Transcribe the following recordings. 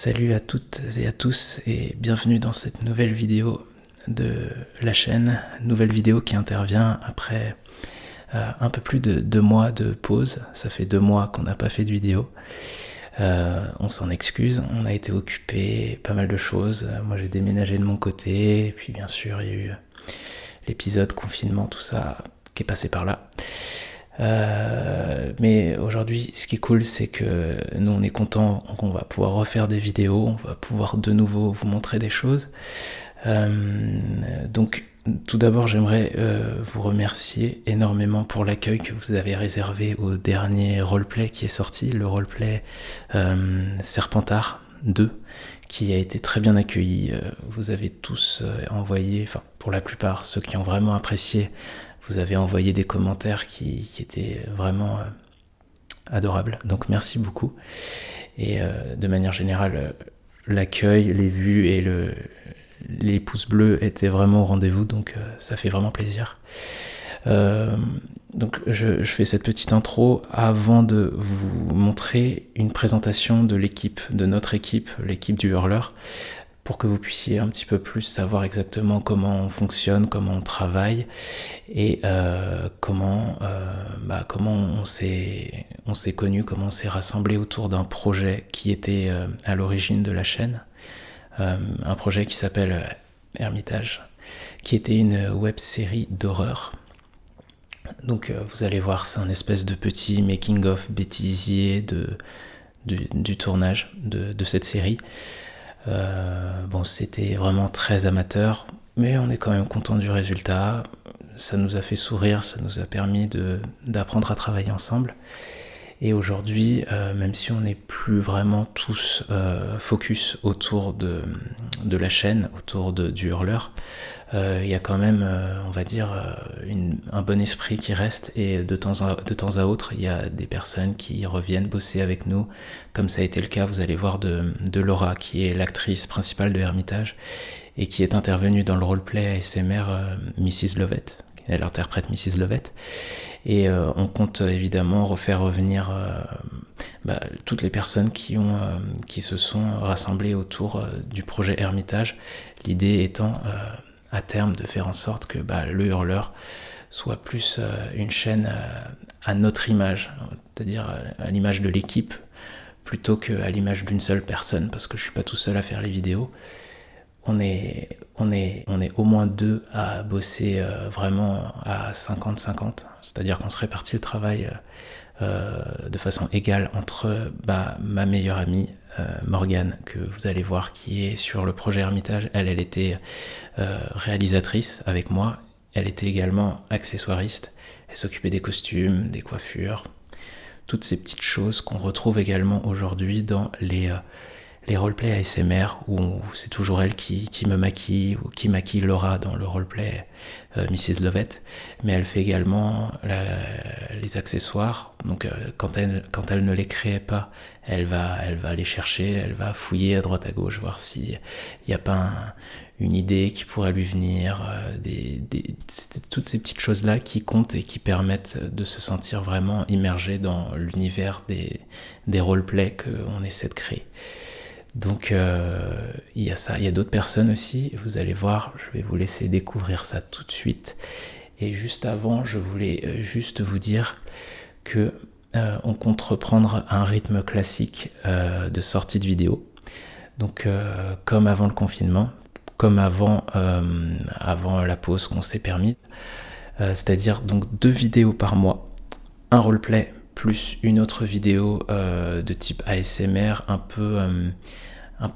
Salut à toutes et à tous et bienvenue dans cette nouvelle vidéo de la chaîne. Nouvelle vidéo qui intervient après un peu plus de 2 mois de pause. Ça fait 2 mois qu'on n'a pas fait de vidéo. On s'en excuse, on a été occupé, pas mal de choses. Moi j'ai déménagé de mon côté, et puis bien sûr il y a eu l'épisode confinement, tout ça qui est passé par là. Mais aujourd'hui, ce qui est cool, c'est que nous on est contents qu'on va pouvoir refaire des vidéos, on va pouvoir de nouveau vous montrer des choses. Donc tout d'abord, j'aimerais vous remercier énormément pour l'accueil que vous avez réservé au dernier roleplay qui est sorti, le roleplay Serpentard 2, qui a été très bien accueilli. Vous avez tous envoyé, enfin pour la plupart, ceux qui ont vraiment apprécié, vous avez envoyé des commentaires qui étaient vraiment adorables. Donc merci beaucoup. Et de manière générale, l'accueil, les vues et les pouces bleus étaient vraiment au rendez-vous. Donc ça fait vraiment plaisir. Donc je fais cette petite intro avant de vous montrer une présentation de l'équipe, de notre équipe, l'équipe du Hurleur, pour que vous puissiez un petit peu plus savoir exactement comment on fonctionne, comment on travaille et comment on s'est connus, comment on s'est rassemblés autour d'un projet qui était à l'origine de la chaîne, un projet qui s'appelle Hermitage, qui était une web-série d'horreur. Donc vous allez voir, c'est un espèce de petit making-of bêtisier du tournage de cette série. Bon, c'était vraiment très amateur, mais on est quand même content du résultat. Ça nous a fait sourire, ça nous a permis d'apprendre à travailler ensemble. Et aujourd'hui, même si on n'est plus vraiment tous focus autour de la chaîne, autour du Hurleur, il y a quand même, on va dire, un bon esprit qui reste, et de temps à autre, il y a des personnes qui reviennent bosser avec nous, comme ça a été le cas, vous allez voir, de Laura, qui est l'actrice principale de Hermitage, et qui est intervenue dans le roleplay ASMR Mrs. Lovett. Elle interprète Mrs. Lovett. Et on compte évidemment refaire revenir toutes les personnes qui se sont rassemblées autour du projet Hermitage. L'idée étant à terme de faire en sorte que le Hurleur soit plus une chaîne à notre image, c'est-à-dire à l'image de l'équipe, plutôt qu'à l'image d'une seule personne, parce que je suis pas tout seul à faire les vidéos. On est au moins 2 à bosser vraiment à 50-50, c'est-à-dire qu'on se répartit le travail de façon égale entre ma meilleure amie Morgane, que vous allez voir, qui est sur le projet Hermitage. Elle était réalisatrice avec moi, elle était également accessoiriste, elle s'occupait des costumes, des coiffures, toutes ces petites choses qu'on retrouve également aujourd'hui dans les roleplays ASMR, où c'est toujours elle qui me maquille, ou qui maquille Laura dans le roleplay Mrs. Lovett, mais elle fait également les accessoires. Donc quand elle ne les créait pas, elle va les chercher, elle va fouiller à droite à gauche, voir s'il n'y a pas une idée qui pourrait lui venir, toutes ces petites choses-là qui comptent et qui permettent de se sentir vraiment immergé dans l'univers des roleplays qu'on essaie de créer. Donc il y a ça, il y a d'autres personnes aussi, vous allez voir, je vais vous laisser découvrir ça tout de suite. Et juste avant, je voulais juste vous dire que on compte reprendre un rythme classique de sortie de vidéo. Donc comme avant le confinement, comme avant la pause qu'on s'est permis, c'est-à-dire donc 2 vidéos par mois, un roleplay plus une autre vidéo de type ASMR,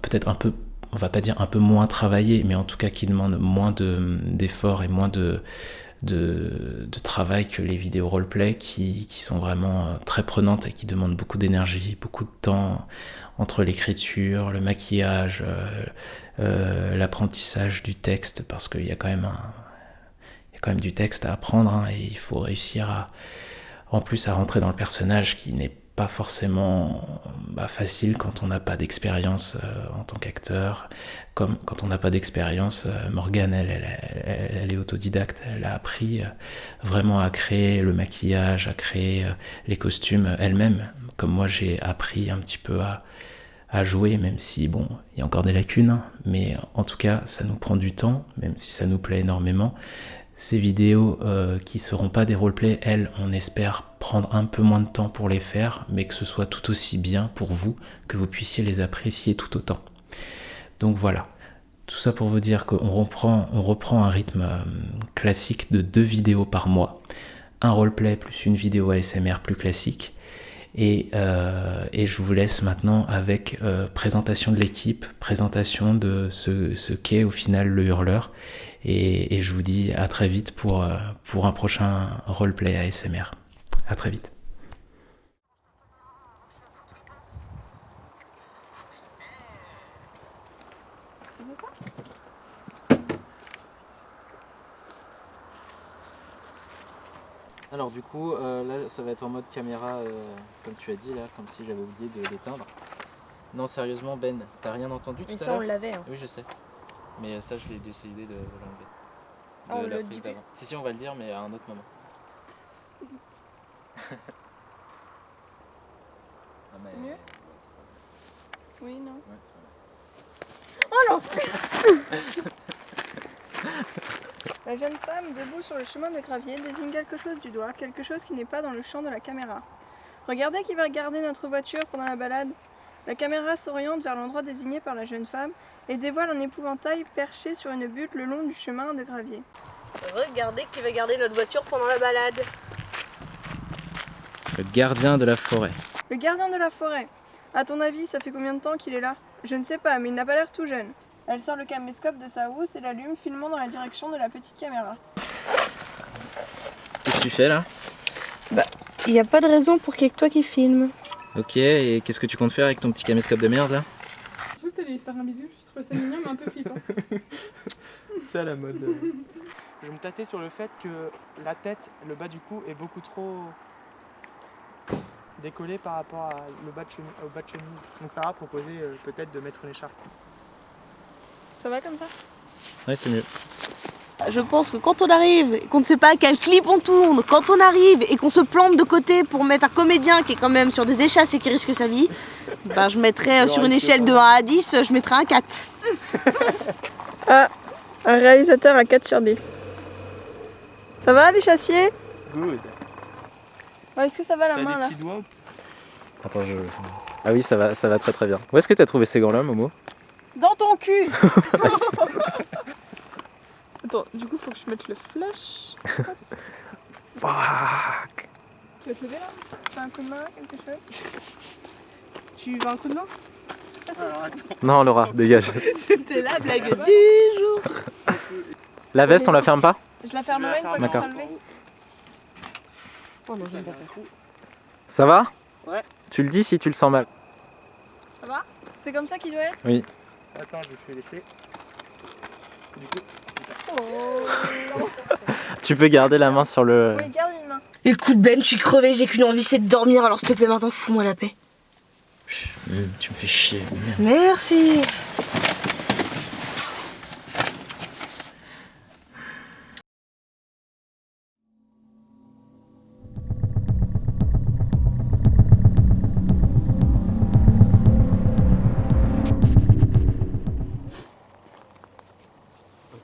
peut-être un peu, on va pas dire un peu moins travaillé, mais en tout cas qui demande moins d'efforts et moins de travail que les vidéos roleplay qui sont vraiment très prenantes et qui demandent beaucoup d'énergie, beaucoup de temps entre l'écriture, le maquillage, l'apprentissage du texte, parce qu'il y a quand même du texte à apprendre, et il faut réussir en plus à rentrer dans le personnage, qui n'est pas forcément facile quand on n'a pas d'expérience en tant qu'acteur. Comme quand on n'a pas d'expérience, Morgane, elle est autodidacte, elle a appris vraiment à créer le maquillage, à créer les costumes elle-même, comme moi j'ai appris un petit peu à jouer, même si bon, il y a encore des lacunes, hein, mais en tout cas, ça nous prend du temps, même si ça nous plaît énormément. Ces vidéos qui seront pas des roleplays, elles, on espère prendre un peu moins de temps pour les faire, mais que ce soit tout aussi bien pour vous, que vous puissiez les apprécier tout autant. Donc voilà, tout ça pour vous dire qu'on reprend un rythme classique de 2 vidéos par mois, un roleplay plus une vidéo ASMR plus classique. Et je vous laisse maintenant avec présentation de l'équipe, présentation de ce qu'est au final le hurleur. Et je vous dis à très vite pour un prochain roleplay ASMR. À très vite. Alors du coup, là ça va être en mode caméra, comme tu as dit là, comme si j'avais oublié de l'éteindre. Non sérieusement Ben, t'as rien entendu tout à l'heure? Mais ça on l'avait. Hein. Oui je sais, mais ça je l'ai décidé de l'enlever. Ah, on le dit plus. Si on va le dire mais à un autre moment. Ah, mais... Mieux? Oui, non. Ouais. Oh l'enfer. La jeune femme, debout sur le chemin de gravier, désigne quelque chose du doigt, quelque chose qui n'est pas dans le champ de la caméra. Regardez qui va regarder notre voiture pendant la balade. La caméra s'oriente vers l'endroit désigné par la jeune femme et dévoile un épouvantail perché sur une butte le long du chemin de gravier. Regardez qui va garder notre voiture pendant la balade. Le gardien de la forêt. Le gardien de la forêt. À ton avis, ça fait combien de temps qu'il est là? Je ne sais pas, mais il n'a pas l'air tout jeune. Elle sort le caméscope de sa housse et l'allume, filmant dans la direction de la petite caméra. Qu'est-ce que tu fais là? Il n'y a pas de raison pour qu'il y ait que toi qui filme. Ok, et qu'est-ce que tu comptes faire avec ton petit caméscope de merde là? Je crois que t'allais faire un bisou, je trouvais ça mignon mais un peu flippant. C'est à la mode. Je me tâtais sur le fait que la tête, le bas du cou est beaucoup trop décollé par rapport au bas de chemise. Donc Sarah a proposé peut-être de mettre une écharpe. Ça va comme ça? Ouais c'est mieux. Je pense que quand on arrive et qu'on ne sait pas à quel clip on tourne, quand on arrive et qu'on se plante de côté pour mettre un comédien qui est quand même sur des échasses et qui risque sa vie, bah, je mettrais sur une échelle de 1 à 10, je mettrais un 4. Ah, un réalisateur à 4 sur 10. Ça va les chassiers? Good. Ouais, est-ce que ça va la T'as main des là? petits doigts? Attends je... Ah oui ça va très très bien. Où est-ce que t'as trouvé ces gants là Momo? Dans ton cul! Attends, du coup faut que je mette le flash. Fuck. Tu vas te lever là? J'ai un coup de main, quelque chose? Tu veux un coup de main? Non Laura, dégage. C'était la blague du jour. La veste on la ferme pas? Je la fermerai une fois qu'il sera levé. Oh non, j'aime pas ça. Ça va? Ouais. Tu le dis si tu le sens mal. Ça va? C'est comme ça qu'il doit être? Oui. Attends, je vais laisser. Du coup, Oh. Tu peux garder la main sur le... Oui, garde une main. Écoute Ben, je suis crevée, j'ai qu'une envie, c'est de dormir, alors s'il te plaît maintenant, fous-moi la paix. Tu me fais chier. Merde. Merci.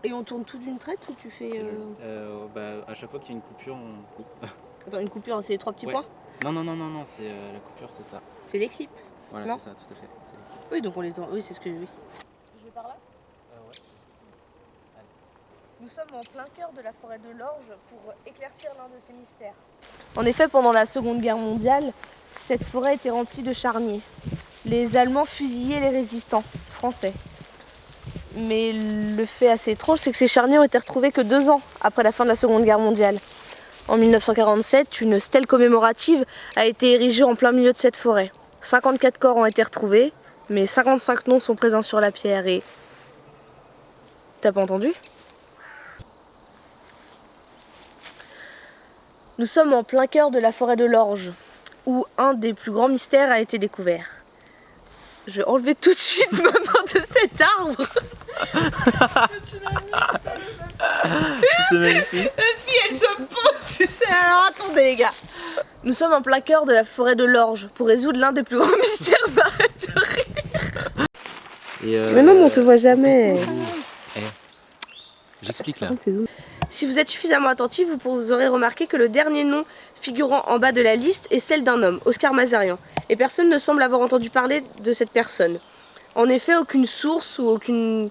Et on tourne tout d'une traite ou tu fais... à chaque fois qu'il y a une coupure, on coupe. Attends, une coupure, c'est les 3 petits Ouais. points? Non, c'est la coupure, c'est ça. C'est les clips. Voilà, Non. c'est ça, tout à fait. C'est les clips. Oui, donc on les tourne. Oui, c'est ce que... Oui. Je vais par là? Ouais. Nous sommes en plein cœur de la forêt de l'Orge pour éclaircir l'un de ces mystères. En effet, pendant la Seconde Guerre mondiale, cette forêt était remplie de charniers. Les Allemands fusillaient les résistants français. Mais le fait assez étrange, c'est que ces charniers ont été retrouvés que 2 ans après la fin de la Seconde Guerre mondiale. En 1947, une stèle commémorative a été érigée en plein milieu de cette forêt. 54 corps ont été retrouvés, mais 55 noms sont présents sur la pierre et... T'as pas entendu ? Nous sommes en plein cœur de la forêt de l'Orge, où un des plus grands mystères a été découvert. Je vais enlever tout de suite ma main de cet arbre. C'était magnifique. La fille, elle se pose, tu sais. Alors attendez les gars. Nous sommes en plein cœur de la forêt de l'Orge pour résoudre l'un des plus grands mystères. Arrête de rire. Mais non, mais on te voit jamais. J'explique là. Si vous êtes suffisamment attentif, vous aurez remarqué que le dernier nom figurant en bas de la liste est celle d'un homme, Oscar Mazarian. Et personne ne semble avoir entendu parler de cette personne. En effet, aucune source ou aucune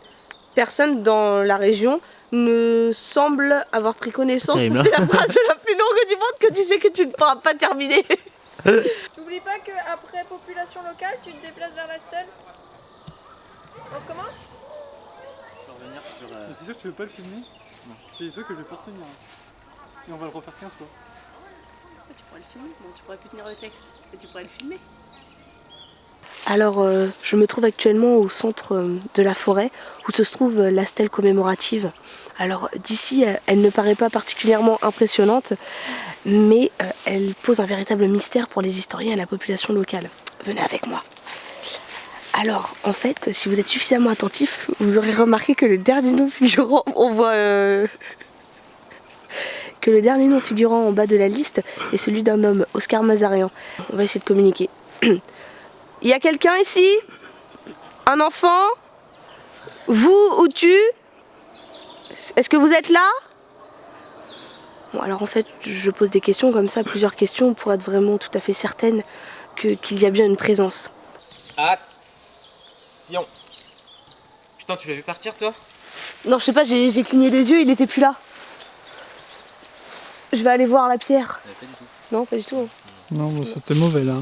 personne dans la région ne semble avoir pris connaissance. C'est la phrase la plus longue du monde que tu sais que tu ne pourras pas terminer. N'oublie pas qu'après population locale, tu te déplaces vers la stèle. On recommence? C'est sûr que tu veux pas le filmer? Non. C'est des trucs que je vais pas retenir. Et on va le refaire 15 fois. Tu pourrais le filmer, bon, tu pourrais plus tenir le texte, mais tu pourrais le filmer. Alors, je me trouve actuellement au centre de la forêt où se trouve la stèle commémorative. Alors, d'ici, elle ne paraît pas particulièrement impressionnante, mais elle pose un véritable mystère pour les historiens et la population locale. Venez avec moi. Alors, en fait, si vous êtes suffisamment attentif, vous aurez remarqué que le dernier nom figurant, que le dernier nom figurant en bas de la liste est celui d'un homme, Oscar Mazarian. On va essayer de communiquer. Il y a quelqu'un ici? Un enfant? Vous ou tu? Est-ce que vous êtes là? Bon, alors en fait, je pose des questions comme ça, plusieurs questions, pour être vraiment tout à fait certaine qu'il y a bien une présence. Action. Putain, tu l'as vu partir toi? Non, je sais pas, j'ai cligné les yeux, il était plus là. Je vais aller voir la pierre. Pas du tout. Non, pas du tout. Non, bon, c'était mauvais là.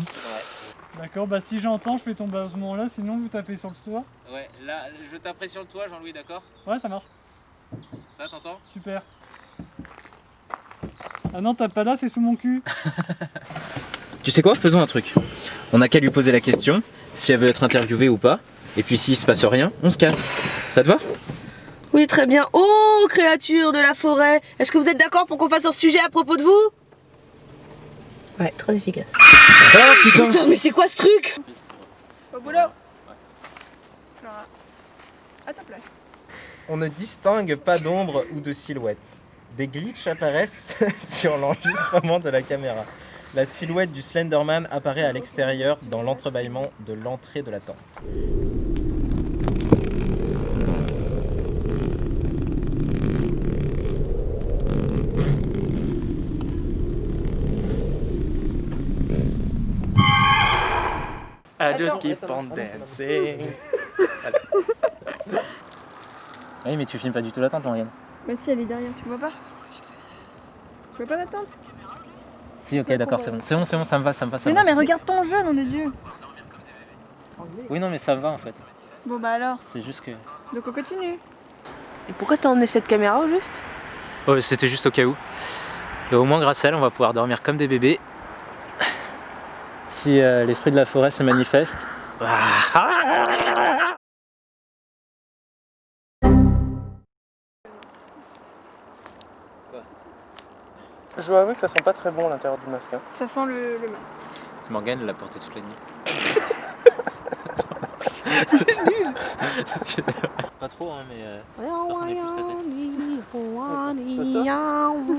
D'accord, bah si j'entends, je fais tomber à ce moment-là, sinon vous tapez sur le toit. Ouais, là, je taperai sur le toit, Jean-Louis, d'accord? Ouais, ça marche. Ça, t'entends? Super. Ah non, tape pas là, c'est sous mon cul. Tu sais quoi? Faisons un truc. On n'a qu'à lui poser la question, si elle veut être interviewée ou pas. Et puis s'il se passe rien, on se casse. Ça te va? Oui, très bien. Oh, créature de la forêt, est-ce que vous êtes d'accord pour qu'on fasse un sujet à propos de vous? Ouais, très efficace. Oh putain! Putain, mais c'est quoi ce truc? Au boulot. Flora, à ta place. On ne distingue pas d'ombre ou de silhouette. Des glitches apparaissent sur l'enregistrement de la caméra. La silhouette du Slenderman apparaît à l'extérieur dans l'entrebâillement de l'entrée de la tente. I just keep on dancing. Oui, mais tu filmes pas du tout la tente, Morgane. Mais si, elle est derrière, tu vois pas? Tu vois pas la tente? Si, ok, d'accord, c'est bon. C'est bon, ça me va, ça me va. Mais non, mais regarde ton jeu dans les yeux. Oui, non, mais ça me va en fait. Bon bah alors, C'est juste que. donc on continue. Et pourquoi t'as emmené cette caméra au juste? Oh, c'était juste au cas où. Et au moins, grâce à elle, on va pouvoir dormir comme des bébés. Si l'esprit de la forêt se manifeste. Je dois avouer que ça sent pas très bon l'intérieur du masque. Hein. Ça sent le masque. C'est Morgane, elle l'a porté toute la nuit. Pas trop, hein, mais ça prenait plus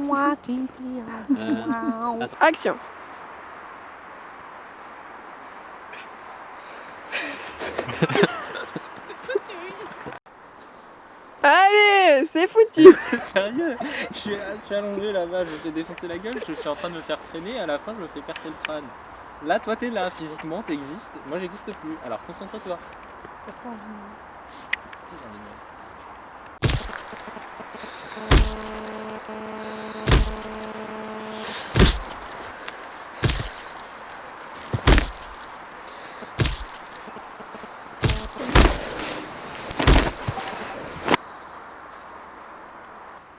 la tête. Action. Allez, c'est foutu. Sérieux, je suis allongé là-bas, je me fais défoncer la gueule, je suis en train de me faire traîner, à la fin je me fais percer le crâne. Là, toi t'es là, physiquement t'existes, moi j'existe plus, alors concentre-toi. T'as pas envie de mourir. Si, j'ai envie de mourir.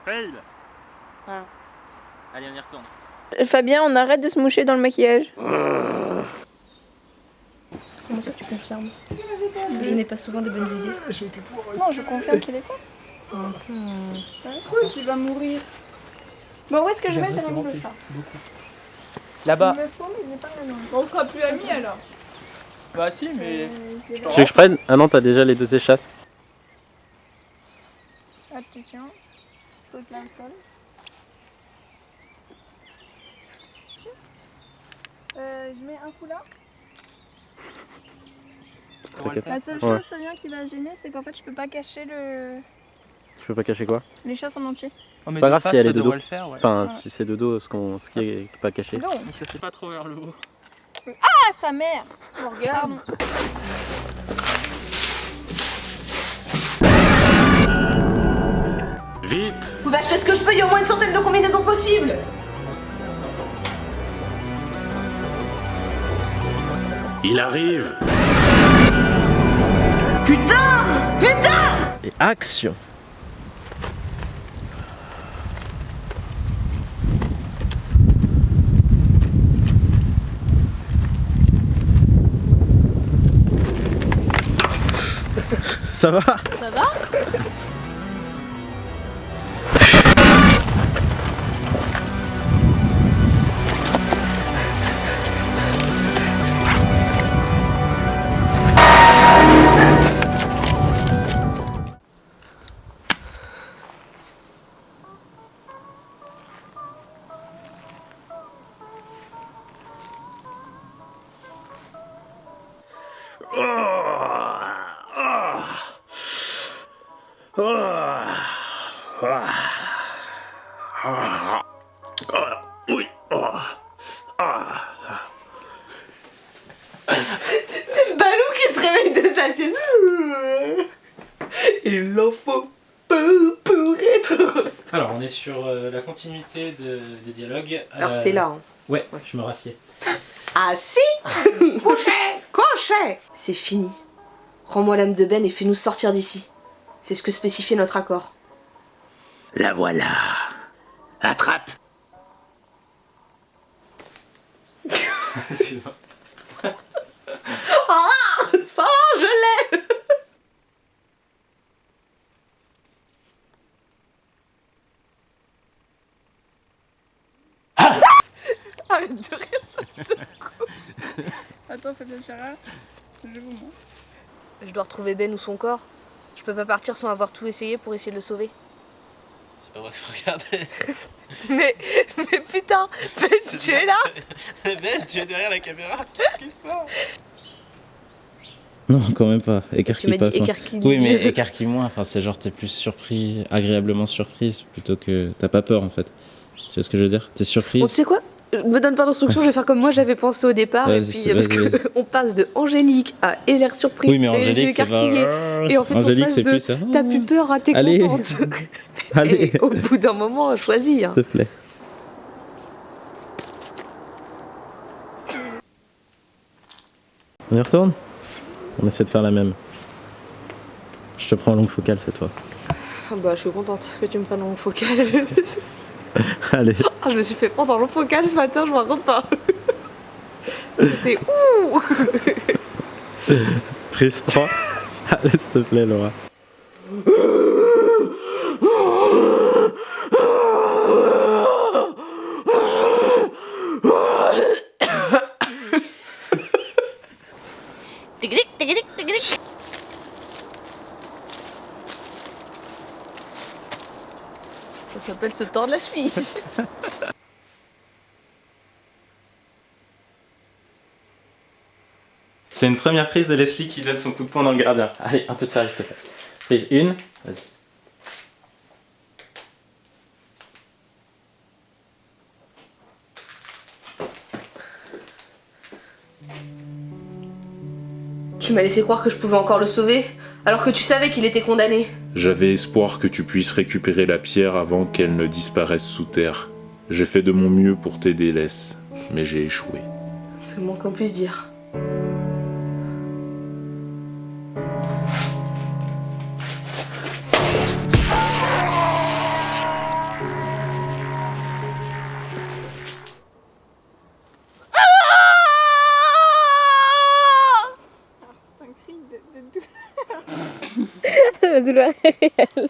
Fail. Allez, on y retourne. Fabien, on arrête de se moucher dans le maquillage. Comment ça tu confirmes? Je n'ai pas souvent de bonnes idées. Non, je confirme qu'il est con. Tu vas mourir. Bon, où est-ce que je vais? J'ai remis le chat. Là-bas. Il me faut, mais il n'est pas le nom. On sera plus amis alors. Bah si, mais... Je Tu veux que je prenne? Ah non, t'as déjà les deux échasses. Attention. Pose là au sol. Je mets un coup là. t'inquiète. La seule Ouais. chose, Fabien, qui va gêner, c'est qu'en fait, je peux pas cacher Tu peux pas cacher quoi? les chasses en entier. Oh, C'est pas grave si elle est de dos. le faire, ouais. Enfin, Voilà. si c'est de dos, ce qui est pas caché. Non. Donc ça c'est pas trop vers le haut. Ah, sa mère. Bon, regarde. Vite! Bah, je fais ce que je peux, il y a au moins une centaine de combinaisons possibles. Il arrive! Putain! Putain! Et action. Ça va? Ça va? Oui! C'est Balou qui se réveille de sa sieste. Il en faut peu pour être heureux. Alors on est sur la continuité des dialogues. Alors t'es là. Hein. Ouais, je me rassieds. Ah si. Couchez. C'est fini. Rends-moi l'âme de Ben et fais-nous sortir d'ici. C'est ce que spécifiait notre accord. La voilà! Attrape! Ah, ça, je l'ai. Arrête de rire, ça me secoue. Attends, Fabien Gérard, je vous montre. Je dois retrouver Ben ou son corps. Je peux pas partir sans avoir tout essayé pour essayer de le sauver. C'est pas vrai que vous regardez. Mais putain, Ben, tu es là? Ben, tu es derrière la caméra, qu'est-ce qui se passe? Non, quand même pas. Tu m'as Écarquille pas. dit enfin. écarquille. Oui, mais écarquille-moi. Enfin, c'est genre t'es plus surpris, agréablement surprise, plutôt que t'as pas peur en fait. Tu vois ce que je veux dire? T'es surprise. Bon, tu sais quoi? Me donne pas d'instruction, je vais faire comme moi j'avais pensé au départ. Et Vas-y, puis, parce vas-y. que on passe de Angélique à et l'air surpris, Oui, mais et les yeux Angélique, c'est pas. écarquillés. Et en fait, Angélique, on passe c'est de plus ça. t'as plus peur à t'es Allez. contente. Allez, Et au bout d'un moment, choisis. Hein. s'il te plaît. On y retourne? On essaie de faire la même. Je te prends en longue focale cette fois. Ah bah, je suis contente que tu me prennes en focal. Allez. Ah, je me suis fait prendre en focal ce matin, je me raconte pas. C'était ouh. Prise 3. Allez, s'il te plaît, Laura. Ça s'appelle se tordre la cheville. C'est une première prise de Leslie qui donne son coup de poing dans le gradien. Allez, un peu de sérieux, s'il te plaît. Prise 1, vas-y. Tu m'as laissé croire que je pouvais encore le sauver, alors que tu savais qu'il était condamné. J'avais espoir que tu puisses récupérer la pierre avant qu'elle ne disparaisse sous terre. J'ai fait de mon mieux pour t'aider, Les, mais j'ai échoué. C'est le moins que l'on puisse dire. Alors, c'est un cri de douleur. La douleur est réelle.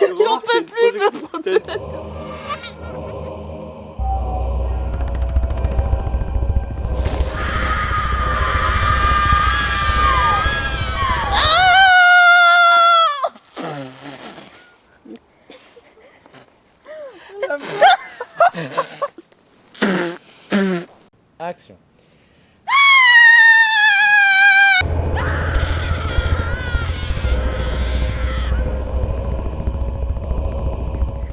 J'en peux plus de me prendre de la tête. Action.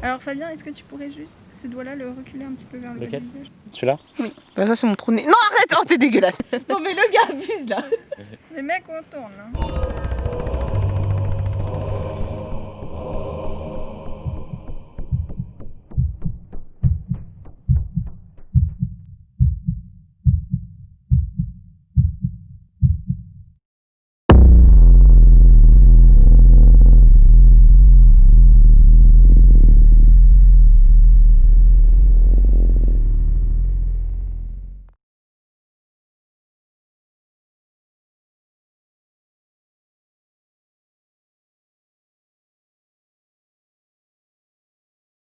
Alors Fabien, est-ce que tu pourrais juste, ce doigt-là, le reculer un petit peu vers le bas du visage? Celui-là? Oui. Bah ça c'est mon trou de nez. Non arrête, oh t'es dégueulasse. Non mais le gars abuse là. Les mecs, on tourne. Hein.